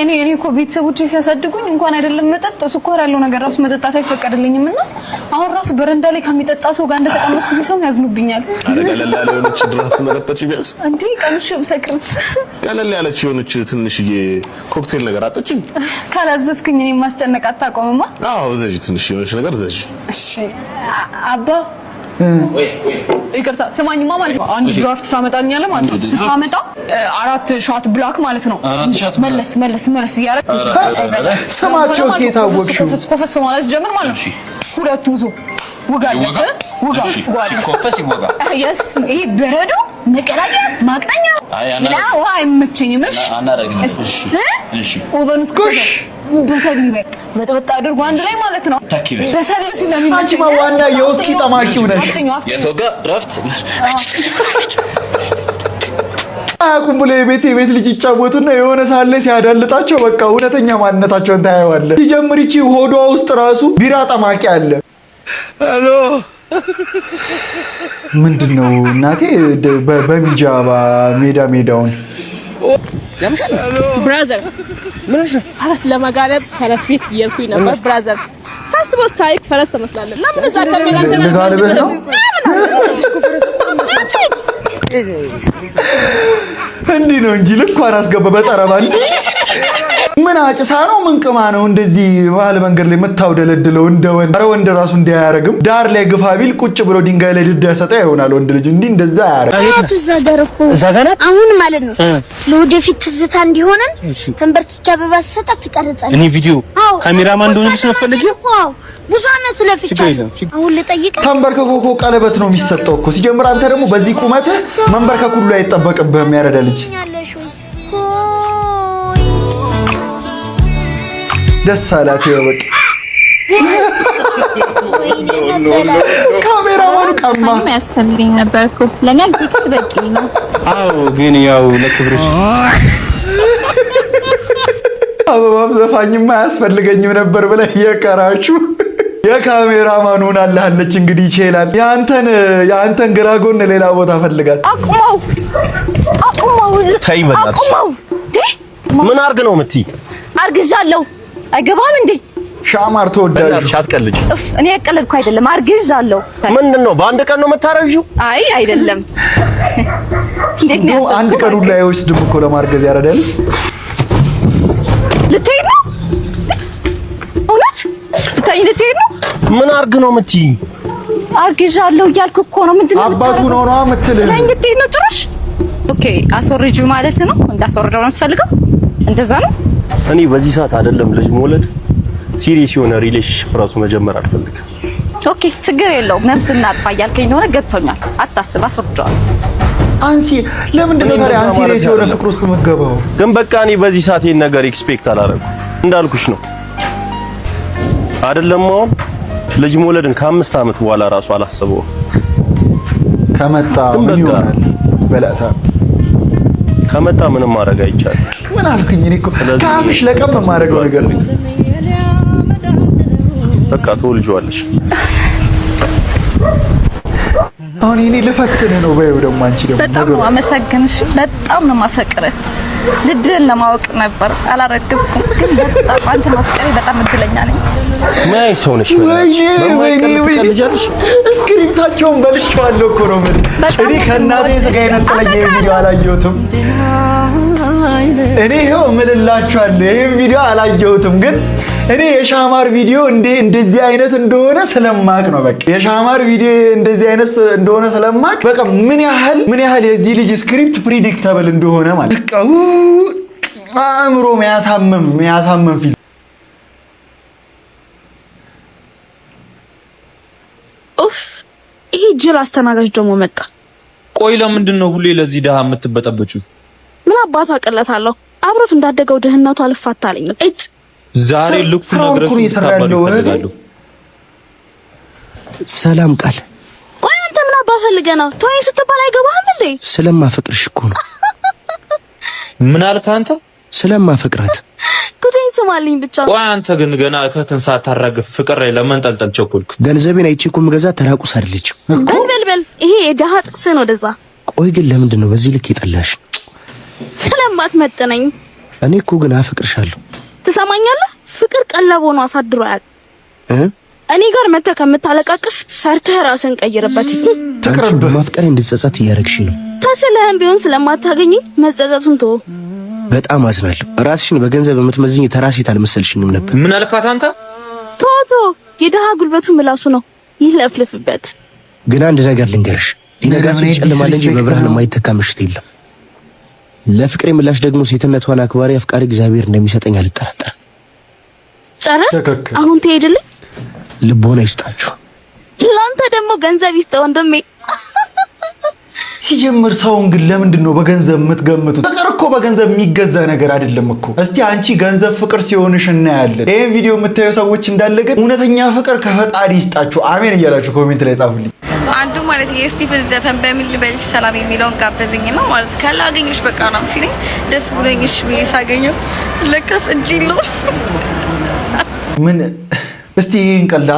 እኔ እኮ ቤተሰቦቼ ሲያሳድጉኝ እንኳን አይደለም መጠጥ ስኳር ያለው ነገር ራሱ መጠጣት አይፈቀድልኝም እና አሁን ራሱ በረንዳ ላይ ከሚጠጣ ሰው ጋር እንደተቀመጥኩ ሰው ያዝኑብኛል። ቀለል ያለ የሆነች ድራፍት መጠጣች ቢያንስ እንዴ ቀምሽ ብሰክርት ቀለል ያለች የሆነች ትንሽዬ ኮክቴል ነገር አጠጭኝ። ካላዘዝክኝ እኔ ማስጨነቅ አታቆምማ። አዎ ዘጂ ትንሽ የሆነች ነገር ዘጂ። እሺ አባ ይቅርታ ስማኝማ ማለት ነው። አንድ ድራፍት ሳመጣኛለ ማለት ነው። ስታመጣ 4 ሻት ብላክ ማለት ነው። መለስ ያረክ ስማቸው ከታወቅሽው ኮፈስ ማለት ጀምር ማለት ነው። ሁለቱ ዙ ውጋ ኮፈስ ይወጋ yes ይሄ በረዶ መቀላያ ማቅጠኛ ነው። አይመቸኝም። እሺ ኦቨንስ ኩሽ በሰግሊ በጣ አድርጎ አንድ ላይ ማለት ነው። በሰግሊ ስለሚመች አንቺ ዋና የውስኪ ጠማቂው ነሽ። የተወጋ ድራፍት አቁም ብሎ የቤት ልጅ ይጫወቱና የሆነ ሳለ ሲያዳልጣቸው በቃ እውነተኛ ማንነታቸውን ታያዋለህ። ሲጀምር ይቺ ሆዷ ውስጥ ራሱ ቢራ ጠማቂ አለ። ሄሎ ምንድነው እናቴ በሚጃባ ሜዳውን ብራዘር ምንሽ ፈረስ ለመጋለብ ፈረስ ቤት እየሄድኩኝ ነበር። ብራዘር ሳስበው ሳይክ ፈረስ ተመስላለህ። ለምን እዛ ለጋለብህ ነው እንዲህ ነው እንጂ ልኳን አስገባ በጠረባ እንዲህ ምን አጭሳ ነው ምን ቅማ ነው እንደዚህ መሀል መንገድ ላይ የምታውደለድለው? እንደ ወንድ ራሱ እንዲያያረግም ዳር ላይ ግፋ ቢል ቁጭ ብሎ ድንጋይ ላይ ድዳ ያሰጣ ይሆናል ወንድ ልጅ እንዲህ እንደዛ ያያረግ። ተዛደረኩ አሁን ማለት ነው ለወደፊት ትዝታ እንዲሆነን ተንበርክኬ አበባ ሰጣት ትቀርጻለህ። እኔ ቪዲዮ ካሜራማን እንደሆነ ስለፈልግ ብዙ አመት ለፍቻለሁ። አሁን ልጠይቅ ተንበርከኮ እኮ ቀለበት ነው የሚሰጠው እኮ። ሲጀምር አንተ ደግሞ በዚህ ቁመትህ መንበርከክ ሁሉ አይጠበቅብህም። ያረዳ ልጅ ደስ አላት ይወቅ ካሜራማኑ ቀማ ያስፈልገኝ ነበርኩ ለኛ ፊክስ በቂ ነው። አዎ ግን ያው ለክብርሽ አበባም ዘፋኝማ አያስፈልገኝም ነበር ብለህ የቀራችሁ የካሜራማኑን አለች እንግዲህ ይችላል። ያንተን ግራ ጎን ሌላ ቦታ ፈልጋል። አቁመው ተይ በእናትሽ ምን አርግ ነው የምትይ? አርግዣለሁ አይገባም እንዴ? ሻማር ተወዳጁ አትቀልጂ። እኔ ያቀለድኩ አይደለም አርግዣለሁ። ምንድነው በአንድ ቀን ነው የምታረግጂው? አይ አይደለም ነው አንድ ቀን ሁሉ አይወስድም እኮ ለማርገዝ ያረዳል። ልትሄድ ነው እውነት ልትሄድ ነው? ምን አርግ ነው የምትይ? አርግዣለሁ እያልኩ እኮ ነው። ምንድነው አባቱ ነው የምትልህ? ለኝ ልትሄድ ነው ጭራሽ? ኦኬ አስወርጁ ማለት ነው። እንዳስወርደው ነው የምትፈልገው? እንደዛ ነው። እኔ በዚህ ሰዓት አይደለም ልጅ መውለድ ሲሪየስ የሆነ ሪሌሽንሺፕ ራሱ መጀመር አልፈልግም። ኦኬ ችግር የለውም። ነፍስና አጥፋ እያልከኝ እንደሆነ ገብቶኛል። አታስብ፣ አስወርደዋል። አንሲ ለምንድን ነው ታዲያ ሲሪየስ የሆነ ፍቅር ውስጥ መገባው? ግን በቃ እኔ በዚህ ሰዓት ይሄን ነገር ኤክስፔክት አላደረኩም። እንዳልኩሽ ነው አይደለም። አሁን ልጅ መውለድን ከ5 ዓመት በኋላ ራሱ አላስበውም። ከመጣ ምን ይሆናል? በላታ ከመጣ ምንም ማድረግ አይቻልም። ምን አልኩኝ እኔ እኮ ካፍሽ ለቀም ማድረገው ነገር በቃ ትወልጂዋለሽ። አሁን እኔ ልፈትንህ ነው በይው። ደግሞ አንቺ ደግሞ በጣም ነው አመሰግንሽ። በጣም ነው ማፈቅርህ። ልብህን ለማወቅ ነበር አላረግዝኩም፣ ግን በጣም አንተ ማፍቀሬ በጣም እድለኛ ነኝ። ማይ ሰው ነሽ። ወይኔ ስክሪፕታቸውን በልቼዋለሁ እኮ ነው ምን እኔ ከእናቴ ስጋ የነጠለኝ ቪዲዮ አላየሁትም። እኔ ይኸው እምልላችኋለሁ ይሄን ቪዲዮ አላየሁትም፣ ግን እኔ የሻማር ቪዲዮ እንደዚህ አይነት እንደሆነ ስለማቅ ነው። በቃ የሻማር ቪዲዮ እንደዚህ አይነት እንደሆነ ስለማቅ በቃ ምን ያህል የዚህ ልጅ ስክሪፕት ፕሪዲክተብል እንደሆነ ማለት በቃ አእምሮ የሚያሳምም ፊልም። ኡፍ ይሄ ጅል አስተናጋጅ ደግሞ መጣ። ቆይ ለምንድን ነው ሁሌ ለዚህ ደሃ የምትበጠበጩ? ምን አባቷ አቀለታለሁ። አብሮት እንዳደገው ድህነቱ አልፋታለኝ። ዛሬ ልኩ ነግረሽ ታባሉ። ሰላም ቃል። ቆይ አንተ ምን አባ ፈልገህ ነው? ተወኝ ስትባል አይገባህም እንዴ? ስለማፈቅርሽ እኮ ነው። ምን አልክ አንተ? ስለማፈቅራት ጉዴን ስማልኝ ብቻ። ቆይ አንተ ግን ገና ከከንሳ ታራግፍ ፍቅር ላይ ለመንጠልጠል ቸኮልክ። ገንዘቤን አይቼ እኮ ምገዛ ተራቁስ አይደለችም። በል ይሄ የደሃ ጥቅስ ነው ወደዛ። ቆይ ግን ለምንድን ነው በዚህ ልክ የጠላሽ? ስለማትመጥነኝ። እኔ እኮ ግን አፈቅርሻለሁ። ትሰማኛለህ? ፍቅር ቀለብ ሆኖ አሳድሮ አያውቅም። እኔ ጋር መተህ ከምታለቃቅስ ሰርተህ ራስን ቀይርበት። ተቀረበ ማፍቀሬ እንድትጸጸት እያደረግሽ ነው። ተስለህም ቢሆን ስለማታገኝ መጸጸቱን ተው። በጣም አዝናለሁ። ራስሽን በገንዘብ የምትመዝኝ ተራ ሴት አልመሰልሽኝም ነበር። ምን አልካት አንተ? ቶቶ የደሃ ጉልበቱ ምላሱ ነው፣ ይለፍልፍበት። ግን አንድ ነገር ልንገርሽ፣ ሊነጋስ ይጨልማል እንጂ በብርሃን የማይተካ ምሽት የለም። ለፍቅሬ ምላሽ ደግሞ ሴትነቷን አክባሪ አፍቃሪ እግዚአብሔር እንደሚሰጠኝ አልጠራጠርም። ጨረስ? አሁን ትሄድልኝ? ልቦና ይስጣችሁ። ላንተ ደግሞ ገንዘብ ይስጠው ወንድሜ። ሲጀምር ሰውን ግን ለምንድን ነው በገንዘብ የምትገምቱት? ፍቅር እኮ በገንዘብ የሚገዛ ነገር አይደለም እኮ። እስቲ አንቺ ገንዘብ ፍቅር ሲሆንሽ እናያለን። ይሄን ቪዲዮ የምታዩ ሰዎች እንዳለ ግን እውነተኛ ፍቅር ከፈጣሪ ይስጣችሁ አሜን እያላችሁ ኮሜንት ላይ ጻፉልኝ። አንዱ ማለት የስቲፈን ዘፈን በሚል ልበልሽ ሰላም የሚለውን ጋበዘኝ ነው ማለት ካላገኘሽ በቃ ነው ሲለኝ ደስ ብሎኝሽ ብዬ ሳገኘው ለካስ እጅ ነው። ምን እስቲ ይሄን ቀልድ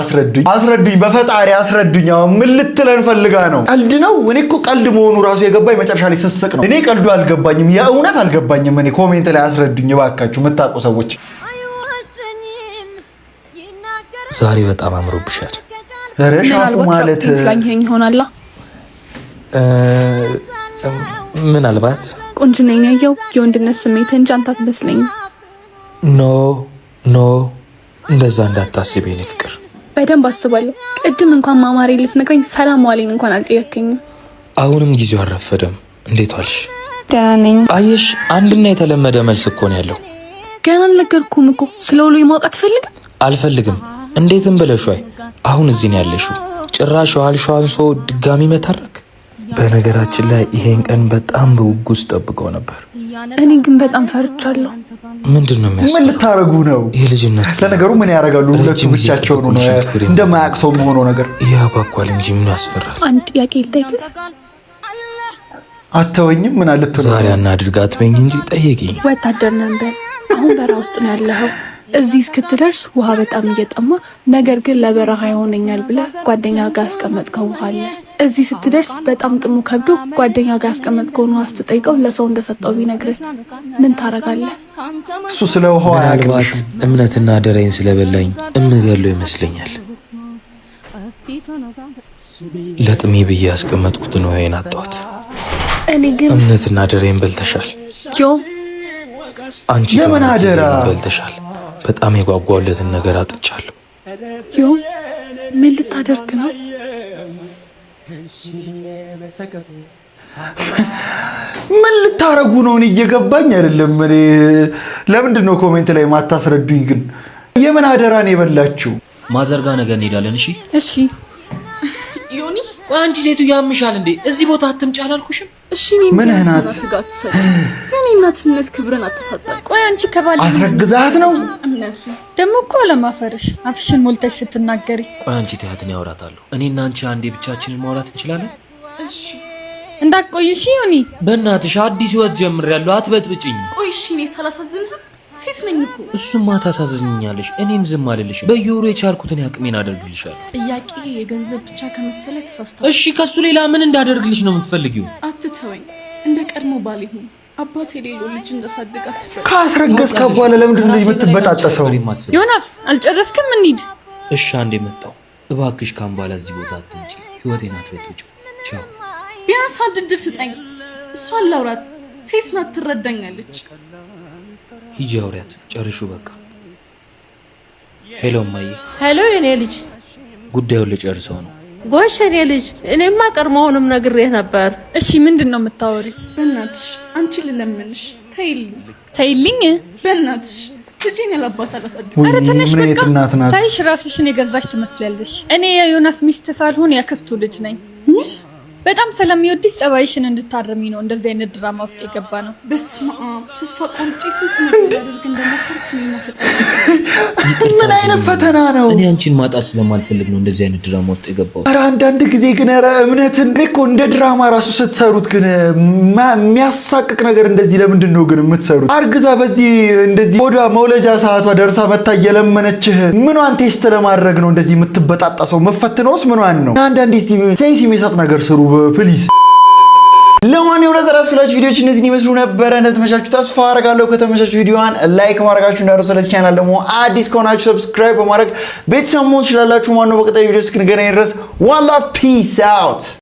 አስረዱኝ፣ በፈጣሪ አስረዱኝ። አሁን ምን ልትለን ፈልጋ ነው? ቀልድ ነው? እኔ እኮ ቀልድ መሆኑ ራሱ የገባኝ መጨረሻ ላይ ስስቅ ነው። እኔ ቀልዱ አልገባኝም፣ የእውነት አልገባኝም። እኔ ኮሜንት ላይ አስረዱኝ እባካችሁ የምታውቁ ሰዎች። ዛሬ በጣም አምሮብሻል። ረሻፉ ማለት ስለኝ ይሆናል። ምናልባት ቁንጅናዬን ያየው የወንድነት ስሜት እንጂ አንተ አትመስለኝም። ኖ እንደዛ እንዳታስብ የኔ ፍቅር። በደንብ አስባለሁ። ቅድም እንኳን ማማሬ ልትነግረኝ ሰላም ዋለኝ እንኳን አልጠየከኝም። አሁንም ጊዜው አልረፈደም። እንዴት ዋልሽ? ደህና ነኝ። አየሽ፣ አንድና የተለመደ መልስ እኮ ነው ያለው። ገና አልነገርኩም እኮ ስለ ውሎ ማወቅ አትፈልግም? አልፈልግም። እንዴትም ብለሽ ወይ አሁን እዚህ ነው ያለሽው። ጭራሽ ዋልሽው አንሶ ድጋሚ መታረቅ። በነገራችን ላይ ይሄን ቀን በጣም በጉጉት ጠብቀው ነበር። እኔ ግን በጣም ፈርቻለሁ። ምንድነው የሚያስፈራው? ምን ልታረጉ ነው? የልጅነት ለነገሩ ምን ያረጋሉ? ሁለቱ ብቻቸው ነው እንደማያውቅ ሰው መሆኑ ነገር ያጓጓል እንጂ ምን ያስፈራል? አንድ ጥያቄ ልጠይቅህ። አተወኝም ምን አልተወኝ? ዛሬ አናድርጋት በኝ እንጂ ጠይቂኝ። ወታደር ነበር። አሁን በረሃ ውስጥ ነው ያለኸው። እዚህ እስክትደርስ ውሃ በጣም እየጠማ ነገር ግን ለበረሃ ይሆነኛል ብለህ ጓደኛ ጋር አስቀመጥከው ውሃ አለ። እዚህ ስትደርስ በጣም ጥሙ ከብዶ ጓደኛ ጋር አስቀመጥከው ውሃ ስትጠይቀው ለሰው እንደሰጠው ቢነግርህ ምን ታረጋለህ? እሱ ስለ ውሃው ምናልባት እምነትና አደራዬን ስለበላኝ እምገለው ይመስለኛል። ለጥሜ ብዬ ያስቀመጥኩትን ውሃዬን አጣሁት። እኔ ግን እምነትና አደራዬን በልተሻል። አንቺ የምን አደራ በልተሻል? በጣም የጓጓለትን ነገር አጥቻለሁ። ምን ልታደርግ ነው? ምን ልታረጉ ነው? እኔ እየገባኝ አይደለም። እኔ ለምንድን ነው ኮሜንት ላይ ማታስረዱኝ? ግን የምን አደራ ነው የበላችሁ? ማዘርጋ ነገር እንሄዳለን። እሺ ዮኒ፣ ቆይ አንቺ ሴቱ ያምሻል እንዴ? እዚህ ቦታ አትምጪ አላልኩሽም? እሺ ምን እናት ከኔ እናትነት ክብርን አትሰጣም። ቆይ አንቺ ከባል አስረግዛት ነው እምነቱ ደግሞ እኮ ለማፈርሽ አፍሽን ሞልተሽ ስትናገሪ። ቆይ አንቺ ተያትን ያወራታለሁ። እኔና አንቺ አንዴ ብቻችንን ማውራት እንችላለን? እሺ እንዳትቆይሽ ዮኒ። በእናትሽ አዲስ ህይወት ጀምሬያለሁ፣ አትበጥብጭኝ። ቆይ እሺ እኔ ሳላሳዝንህ ሴት ነኝ እኮ። እሱማ ታሳዝኝኛለሽ፣ እኔም ዝም አልልሽም። በየወሩ የቻልኩትን ያቅሜን አደርግልሻለሁ። ጥያቄ የገንዘብ ብቻ ከመሰለ ተሳስተሃል። እሺ ከሱ ሌላ ምን እንዳደርግልሽ ነው የምትፈልጊው? አትተወኝ፣ እንደ ቀድሞ ባል ይሁን። አባት የሌለው ልጅ እንዳሳድግ አትፍረድ። ካስረገዝካ በኋላ ለምንድን ነው የምትበጣጠሰው? ዮናስ አልጨረስክም? እንሂድ። እሺ አንዴ መጣሁ። እባክሽ ካም በኋላ እዚህ ቦታ አትምጪ፣ ህይወቴን አትበጥብጪው። ቻው። ቢያንስ አንድ እድል ስጠኝ። እሷን ላውራት፣ ሴት ናት፣ ትረዳኛለች። ሂጂ አውሪያት፣ ጨርሹ በቃ። ሄሎ እማዬ። ሄሎ የኔ ልጅ፣ ጉዳዩን ልጨርሰው ነው። ጎሽ የኔ ልጅ፣ እኔማ ቀድሞውንም ነግሬህ ነበር። እሺ ምንድን ነው የምታወሪው? በእናትሽ አንቺ ልለምንሽ፣ ተይልኝ በእናትሽ ልጄን ያላባት አላሳድግ። ኧረ ተነሽ በቃ ሳይሽ ራስሽን የገዛሽ ትመስላለሽ። እኔ የዮናስ ሚስት ሳልሆን ያክስቱ ልጅ ነኝ። በጣም ስለሚወድሽ ጸባይሽን እንድታርሚ ነው እንደዚህ አይነት ድራማ ውስጥ የገባ ነው። በስመ አብ ተስፋ ቆርጬ ስንት ነገር አድርግ እንደሞከርኩ ምን አይነት ፈተና ነው? እኔ አንቺን ማጣት ስለማልፈልግ ነው እንደዚህ አይነት ድራማ ውስጥ የገባው። ኧረ አንዳንድ ጊዜ ግን ኧረ እምነትን እኮ እንደ ድራማ ራሱ ስትሰሩት ግን የሚያሳቅቅ ነገር እንደዚህ ለምንድን ነው ግን የምትሰሩት? አርግዛ በዚህ እንደዚህ ወደ መውለጃ ሰዓቷ ደርሳ መታ እየለመነችህ ምኗን ቴስት ለማድረግ ነው እንደዚህ የምትበጣጣሰው? መፈትነውስ ምኗን ነው? አንዳንዴ ሴንስ የሚሰጥ ነገር ስሩ ፕሊዝ። ለማንኛውም ለዛሬ ቪዲዮዎች እነዚህን ይመስሉ ነበር። እንደተመቻችሁ ተስፋ አደርጋለሁ። ከተመቻችሁ ቪዲዮዋን ላይክ ማድረጋችሁ እንዳትረሱ። ለዚህ ቻናል ደግሞ አዲስ ከሆናችሁ ሰብስክራይብ በማድረግ ቤተሰብ መሆን ትችላላችሁ። ማነው በቀጣይ ቪዲዮ እስክንገናኝ ድረስ ዋላ ፒስ አውት።